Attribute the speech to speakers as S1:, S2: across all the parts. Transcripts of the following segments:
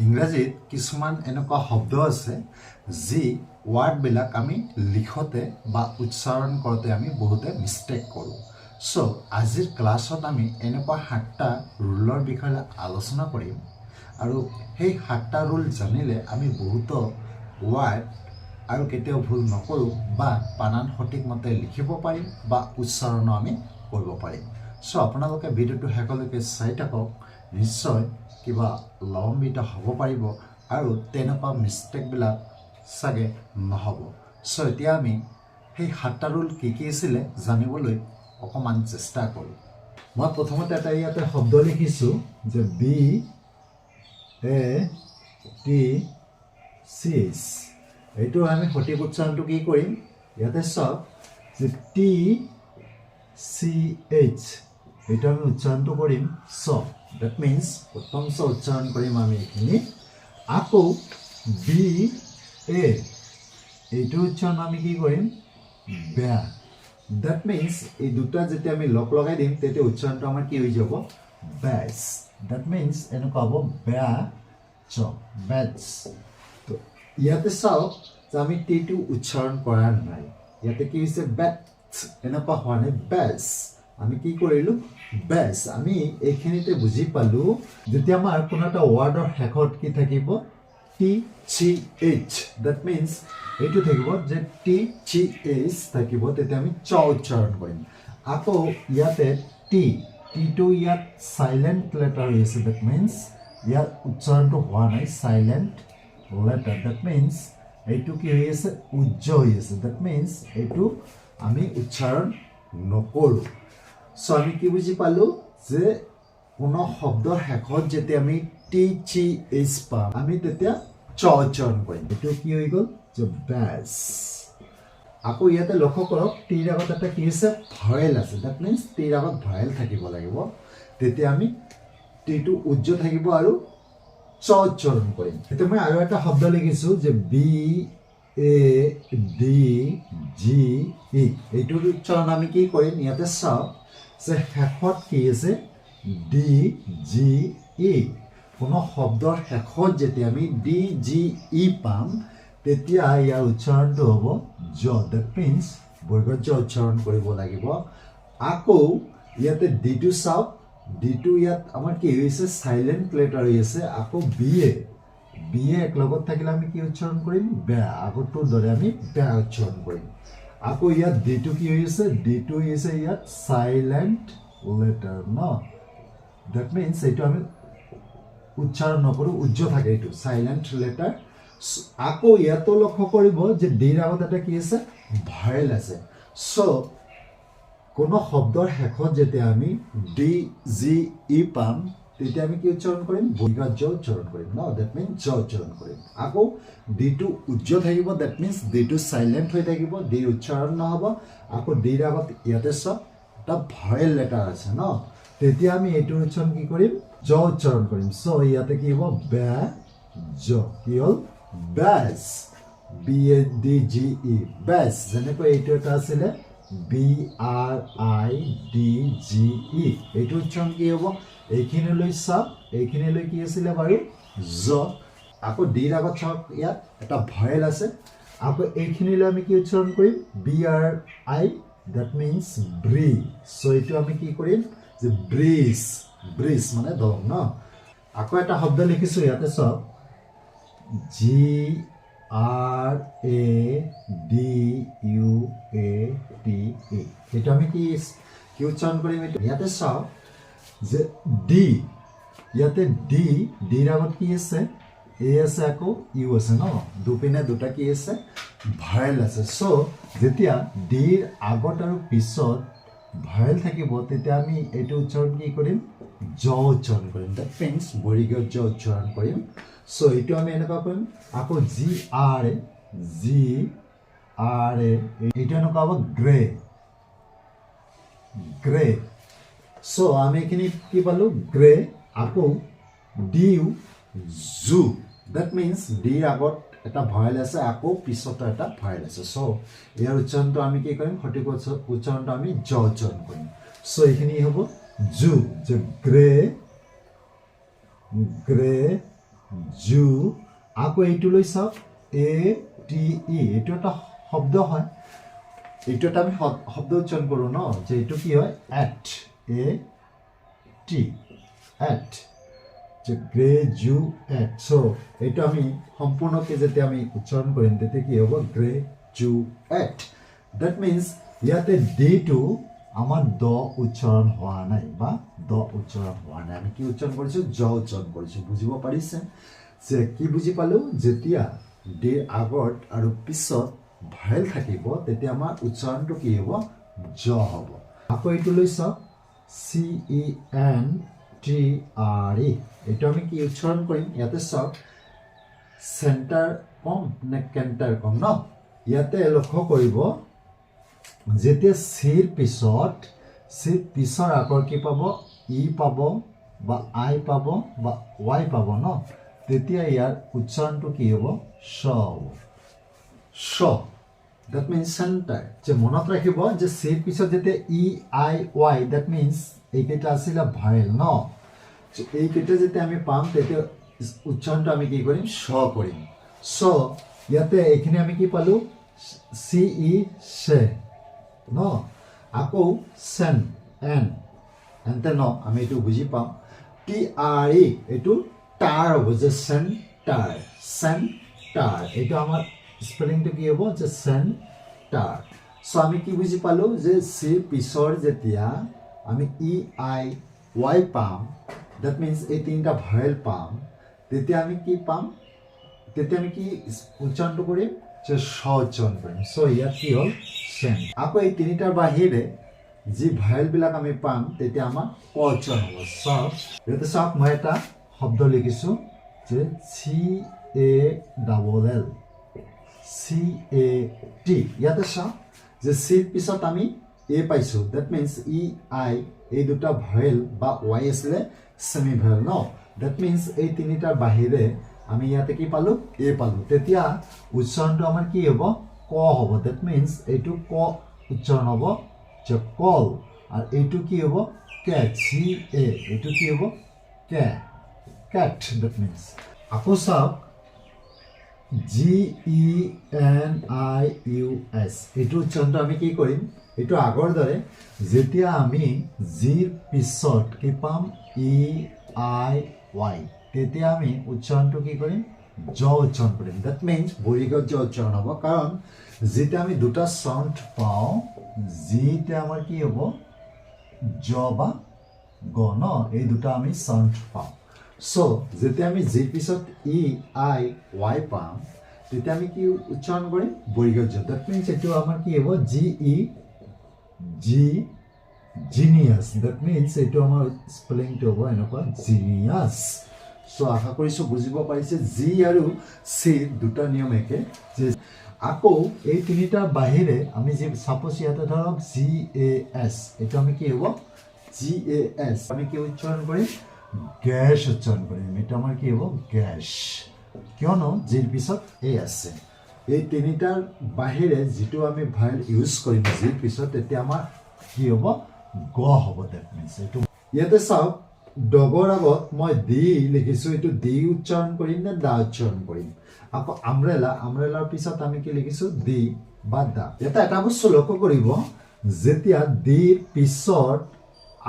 S1: ইংৰাজীত কিছুমান এনেকুৱা শব্দ আছে যি ৱাৰ্ডবিলাক আমি লিখোতে বা উচ্চাৰণ কৰোঁতে আমি বহুতে মিষ্টেক কৰোঁ। সো আজিৰ ক্লাছত আমি এনেকুৱা 7টা ৰুলৰ বিষয়ে আলোচনা কৰিম আৰু সেই 7টা ৰুল জানিলে আমি বহুতো ৱাৰ্ড আৰু কেতিয়াও ভুল নকৰোঁ বা বানান সঠিকমতে লিখিব পাৰিম বা উচ্চাৰণো আমি কৰিব পাৰিম। সো আপোনালোকে ভিডিঅ'টো শেষলৈকে চাই থাকক, নিশ্চয় কিবা লাভান্বিত হ'ব পাৰিব আৰু তেনেকুৱা মিষ্টেকবিলাক চাগে নহ'ব। সো এতিয়া আমি সেই 7টা ৰুল কি আছিলে জানিবলৈ অকণমান চেষ্টা কৰোঁ। মই প্ৰথমতে এটা ইয়াতে শব্দ লিখিছোঁ যে BATCH। এইটো আমি সঠিক উচ্চাৰণটো কি কৰিম, ইয়াতে চাওক যে TCH, এইটো আমি উচ্চাৰণটো কৰিম চ। ডেট মিনছ প্ৰথম চ উচ্চাৰণ কৰিম আমি এইখিনি। আকৌ BA, এইটো উচ্চাৰণ আমি কি কৰিম বেয়া। ডেট মিনছ এই দুটা যেতিয়া আমি লগাই দিম তেতিয়া উচ্চাৰণটো আমাৰ কি হৈ যাব বেচ। ডেট মিনছ এনেকুৱা হ'ব বেয়া চ, বেচ। তো ইয়াতে চাওক যে আমি টিটো উচ্চাৰণ কৰা নাই, ইয়াতে কি হৈছে বেচ, এনেকুৱা হোৱা নাই বেচ। আমি কি কৰিলোঁ বেচ। আমি এইখিনিতে বুজি পালোঁ যেতিয়া আমাৰ কোনো এটা ৱাৰ্ডৰ শেষত কি থাকিব TCH, ডেট মিনছ এইটো থাকিব যে TCH থাকিব, তেতিয়া আমি চ উচ্চাৰণ কৰিম। আকৌ ইয়াতে টিটো ইয়াত চাইলেণ্ট লেটাৰ হৈ আছে, ডেট মিনছ ইয়াত উচ্চাৰণটো হোৱা নাই চাইলেণ্ট লেটাৰ। ডেট মিনছ এইটো কি হৈ আছে উজ্জ হৈ আছে, ডেট মিনছ এইটো আমি উচ্চাৰণ নকৰোঁ। চ' আমি কি বুজি পালোঁ যে কোনো শব্দৰ শেষত যেতিয়া আমি TCH পাম আমি তেতিয়া চ উচ্চাৰণ কৰিম। এইটো কি হৈ গ'ল যে বেচ। আকৌ ইয়াতে লক্ষ্য কৰক টিৰ আগত এটা কি আছে ভয়েল আছে, ডেট মিনছ টিৰ আগত ভয়েল থাকিব লাগিব, তেতিয়া আমি টিটো উজ্জ থাকিব আৰু চ উচ্চাৰণ কৰিম। এতিয়া মই আৰু এটা শব্দ লিখিছোঁ যে BADGE, এইটোৰ উচ্চাৰণ আমি কি কৰিম, ইয়াতে চাওক যে শেষত কি আছে DGE। কোনো শব্দৰ শেষত যেতিয়া আমি DGE পাম তেতিয়া ইয়াৰ উচ্চাৰণটো হ'ব জ, ডেট মিনছ বৰ্গত জ উচ্চাৰণ কৰিব লাগিব। আকৌ ইয়াতে ডিটো চাওক, ডিটো ইয়াত আমাৰ কি হৈছে চাইলেণ্ট লেটাৰ হৈ আছে। আকৌ BA এক লগত থাকিলে আমি কি উচ্চাৰণ কৰিম বেয়া, আগৰটোৰ দৰে আমি বেয়া উচ্চাৰণ কৰিম। আকৌ ইয়াত ডিটো কি হৈ আছে, ডিটো হৈছে ইয়াত চাইলেণ্ট লেটাৰ ন, ডেট মিনছ এইটো আমি উচ্চাৰণ নকৰোঁ, উজ্জ থাকে, এইটো চাইলেণ্ট লেটাৰ। আকৌ ইয়াতো লক্ষ্য কৰিব যে ডিৰ আগত এটা কি আছে ভয়েল আছে। চ' কোনো শব্দৰ শেষত যেতিয়া আমি DGE পাম তেতিয়া আমি কি উচ্চাৰণ কৰিম বৰ্গত জ উচ্চাৰণ কৰিম ন, ডেট মিনছ জ উচ্চাৰণ কৰিম। আকৌ ডিটো উজ্জ থাকিব, ডেট মিনছ ডিটো চাইলেণ্ট হৈ থাকিব, ডিৰ উচ্চাৰণ নহ'ব। আকৌ ডিৰ আগত ইয়াতে চাওক এটা ভয়েল লেটাৰ আছে ন, তেতিয়া আমি এইটোৰ উচ্চাৰণ কি কৰিম জ উচ্চাৰণ কৰিম। চ' ইয়াতে কি হ'ব বেয়া জ, কি হ'ল বেচ, BADGE বেচ। যেনেকৈ এইটো এটা আছিলে BRIDGE, এইটো উচ্চাৰণ কি হ'ব এইখিনিলৈ চাওক, এইখিনিলৈ কি আছিলে বাৰু জ। আকৌ ডিৰ আগত চাওক ইয়াত এটা ভয়েল আছে। আকৌ এইখিনিলৈ আমি কি উচ্চাৰণ কৰিম BRI, ডেট মিনছ ব্ৰি। চ' এইটো আমি কি কৰিম যে ব্ৰিজ, ব্ৰিজ মানে দলং ন। আকৌ এটা শব্দ লিখিছোঁ ইয়াতে চাওক GRADUATE, এইটো আমি কি উচ্চাৰণ কৰিম এইটো ইয়াতে চাওক যে ডি, ইয়াতে ডিৰ আগত কি আছে এ আছে, আকৌ ইউ আছে ন, দুপিনে দুটা কি আছে ভয়েল আছে। চ' যেতিয়া ডিৰ আগত আৰু পিছত ভয়েল থাকিব তেতিয়া আমি এইটো উচ্চাৰণ কি কৰিম জ উচ্চাৰণ কৰিম, ডেট মিনছ বৰ্গত জ উচ্চাৰণ কৰিম। চ' এইটো আমি এনেকুৱা কৰিম। আকৌ GRA, এইটো এনেকুৱা হ'ব গ্ৰে, গ্ৰে। চ' আমি এইখিনি কি পালোঁ গ্ৰে। আকৌ ডিউ জু, ডেট মিনছ ডিৰ আগত এটা ভয়েল আছে, আকৌ পিছতো এটা ভয়েল আছে। চ' ইয়াৰ উচ্চাৰণটো আমি কি কৰিম সঠিক উচ্চাৰণটো আমি জ উচ্চাৰণ কৰিম। চ' এইখিনি হ'ব জু, যে গ্ৰে, গ্ৰে জু আকৌ এইটো লৈ চাওক এ টি ই এইটো এটা শব্দ হয় এইটো এটা আমি শব্দ উচ্চাৰণ কৰোঁ ন যে এইটো কি হয় এট এ টি এট যে গ্ৰেজুৱেট চ' এইটো আমি সম্পূৰ্ণকৈ যেতিয়া আমি উচ্চাৰণ কৰিম তেতিয়া কি হ'ব গ্ৰেজুৱেট ডেট মিনছ ইয়াতে ডিটো আমাৰ দ উচ্চাৰণ হোৱা নাই বা দ উচ্চাৰণ হোৱা নাই আমি কি উচ্চাৰণ কৰিছোঁ জ উচ্চাৰণ কৰিছোঁ বুজিব পাৰিছে যে কি বুজি পালোঁ যেতিয়া ডিৰ আগত আৰু পিছত ভায়েল থাকিব তেতিয়া আমাৰ উচ্চাৰণটো কি হ'ব জ হ'ব আকৌ এইটো লৈ চাওক CENTRE এইটো আমি কি উচ্চাৰণ কৰিম ইয়াতে চাওক চেণ্টাৰ কম নে কেণ্টাৰ কম ন ইয়াতে লক্ষ্য কৰিব যেতিয়া চিৰ পিছৰ আগৰ কি পাব ই পাব বা আই পাব বা ৱাই পাব ন তেতিয়া ইয়াৰ উচ্চাৰণটো কি হ'ব শ হ'ব শ that means center যে মনত ৰাখিব যে চিৰ পিছত যেতিয়া E I Y that means এইকেইটা আছিলে ভায়েল ন এইকেইটা যেতিয়া আমি পাম তেতিয়া উচ্চাৰণটো আমি কি কৰিম শ কৰিম চ ইয়াতে এইখিনি আমি কি পালোঁ চি ই সে ন আকৌ চেন এনতে ন আমি এইটো বুজি পাওঁ TRE এইটো টাৰ হ'ব যে চেণ্টাৰ এইটো আমাৰ স্পেলিংটো কি হ'ব যে চেণ্টাৰ চ' আমি কি বুজি পালোঁ যে চিৰ পিছৰ যেতিয়া আমি ই আই ৱাই পাম ডেট মিনছ এই তিনিটা ভায়েল পাম তেতিয়া আমি কি পাম তেতিয়া আমি কি উচ্চাৰণটো কৰিম যে শ উচ্চাৰণ কৰিম চ' ইয়াত কি হ'ল চেন আকৌ এই তিনিটাৰ বাহিৰে যি ভায়েলবিলাক আমি পাম তেতিয়া আমাৰ ক উচ্চাৰণ হ'ব চাওক ইয়াতে চাওক মই এটা শব্দ লিখিছোঁ যে CALL CAT ইয়াতে চাওক যে চিৰ পিছত আমি এ পাইছোঁ ডেট মিনছ ই আই এই দুটা ভায়েল বা ৱাই আছিলে ছেমি ভায়েল ন ডেট মিনছ এই তিনিটাৰ বাহিৰে আমি ইয়াতে কি পালোঁ এ পালোঁ তেতিয়া উচ্চাৰণটো আমাৰ কি হ'ব ক হ'ব ডেট মিনছ এইটো ক উচ্চাৰণ হ'ব যে কল আৰু এইটো কি হ'ব কেট CA এইটো কি হ'ব কেট ডেট মিনছ আকৌ চাওক GENIUS এইটো উচ্চাৰণটো আমি কি কৰিম এইটো আগৰ দৰে যেতিয়া আমি জিৰ পিছত কি পাম EIY তেতিয়া আমি উচ্চাৰণটো কি কৰিম জ উচ্চাৰণ কৰিম ডেট মিনছ বৰিগত জ উচ্চাৰণ হ'ব কাৰণ যেতিয়া আমি দুটা চাউণ্ড পাওঁ জিতে আমাৰ কি হ'ব জ বা গ ন এই দুটা আমি চাউণ্ড পাওঁ চ' যেতিয়া আমি জিৰ পিছত EIY পাম তেতিয়া আমি কি উচ্চাৰণ কৰিম বৰিগত জ ডেট মিনছ এইটো আমাৰ কি হ'ব জিনিয়াছ ডেট মিনছ এইটো আমাৰ স্পেলিংটো হ'ব এনেকুৱা জিনিয়াছ চ' আশা কৰিছোঁ বুজিব পাৰিছে জি আৰু চি দুটা নিয়ম একে যে আকৌ এই তিনিটাৰ বাহিৰে আমি যি চাপ'জ ইয়াতে ধৰক GAS এইটো আমি কি হ'ব GAS আমি কি উচ্চাৰণ কৰিম গেছ উচ্চাৰণ কৰিম এইটো আমাৰ কি হ'ব গেছ কিয়নো জিৰ পিছত এ আছে এই তিনিটাৰ বাহিৰে যিটো আমি ভায়েল ইউজ কৰিম জিৰ পিছত তেতিয়া আমাৰ কি হ'ব গ হ'ব ডেট মিনছ এইটো ইয়াতে চাওক ডগৰ আগত মই দি লিখিছোঁ এইটো দি উচ্চাৰণ কৰিম নে দা উচ্চাৰণ কৰিম আকৌ আমব্ৰেলাৰ পিছত আমি কি লিখিছোঁ দি বা দা ইয়াতে এটা বস্তু লক্ষ্য কৰিব যেতিয়া দিৰ পিছত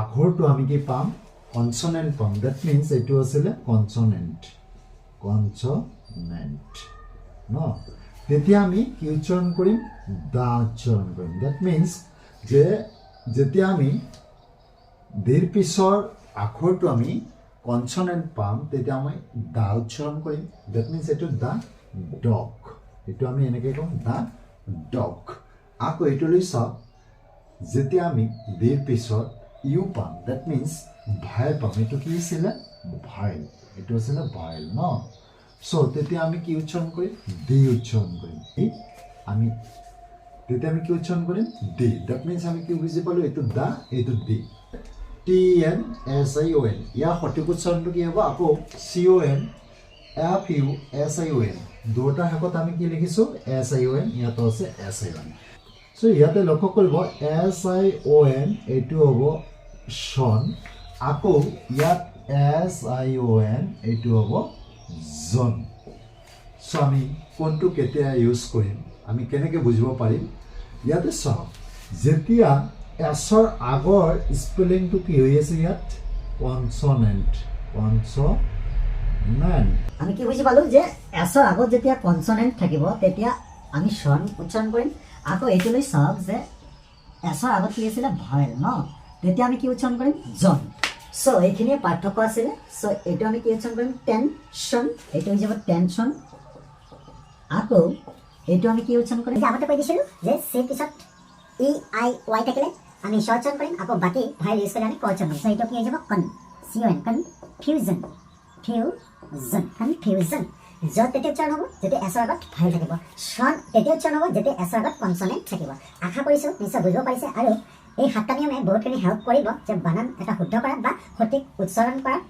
S1: আখৰটো আমি কি পাম কনচনেণ্ট পাম ডেট মিনছ এইটো আছিলে কনচনেণ্ট ন তেতিয়া আমি কি উচ্চাৰণ কৰিম দা উচ্চাৰণ কৰিম ডেট মিনছ যে যেতিয়া আমি দিৰ পিছৰ আখৰটো আমি কনচনেণ্ট পাম তেতিয়া আমি দা উচ্চাৰণ কৰিম ডেট মিনছ এইটো দা ডগ এইটো আমি এনেকৈ কম দা ডগ আকৌ এইটো লৈ চাওক যেতিয়া আমি দিৰ পিছত ইউ পাম ডেট মিনছ ভায়েল পাম এইটো কি আছিলে ভায়েল এইটো আছিলে ভায়েল ন চ' তেতিয়া আমি কি উচ্চাৰণ কৰিম দি উচ্চাৰণ কৰিম আমি তেতিয়া আমি কি উচ্চাৰণ কৰিম দি ডেট মিনছ আমি কি বুজি পালোঁ এইটো দা এইটো দি TNSION ইয়াৰ সঠিক উচ্চাৰণটো কি হ'ব আকৌ CONFUSION দুটাৰ শেষত আমি কি লিখিছোঁ SION ইয়াতো আছে SION চ' ইয়াতে লক্ষ্য কৰিব SION এইটো হ'ব শন আকৌ ইয়াত SION এইটো হ'ব জন সো আমি কোনটো কেতিয়া ইউজ কৰিম আমি কেনেকৈ বুজিব পাৰিম ইয়াতে চাওক যেতিয়া এছৰ আগৰ স্পেলিংটো কি হৈ আছে ইয়াত কনসনেন্ট
S2: আমি কি বুজি পালো যে এছৰ আগত যেতিয়া কনসনেন্ট থাকিব তেতিয়া আমি স্বন উচ্চাৰণ কৰিম আকৌ এইটোলৈ চাওক যে এছৰ আগত কি আছিলে ভয়েল ন তেতিয়া আমি কি উচ্চাৰণ কৰিম জন সো এইখিনিয়ে পাৰ্থক্য আছিলে সো এইটো আমি কি উচ্চাৰণ কৰিম টেনশন এইটো হৈ যাব টেনশন আকৌ এইটো আমি কি উচ্চাৰণ কৰিম
S3: আগতে কৈ দিছিলোঁ যে চি পিছত ই আই ৱাই থাকিলে আমি শ উচ্চাৰণ কৰিম আকৌ বাকী ভাইল ইউজ কৰিলে আমি ক উচ্চাৰণ কৰিম চ' এইটো কি হৈ যাব কনফিউজন য'ত তেতিয়া উচ্চাৰণ হ'ব যেতিয়া এছৰ আগত ভাইল থাকিব স্বন তেতিয়া উচ্চাৰণ হ'ব যেতিয়া এছৰ আগত কনসনেন্ট থাকিব আশা কৰিছোঁ নিশ্চয় বুজিব পাৰিছে আৰু এই 7টা নিয়মে বহুতখিনি হেল্প কৰিব যে বানান এটা শুদ্ধ কৰাত বা সঠিক উচ্চাৰণ কৰাত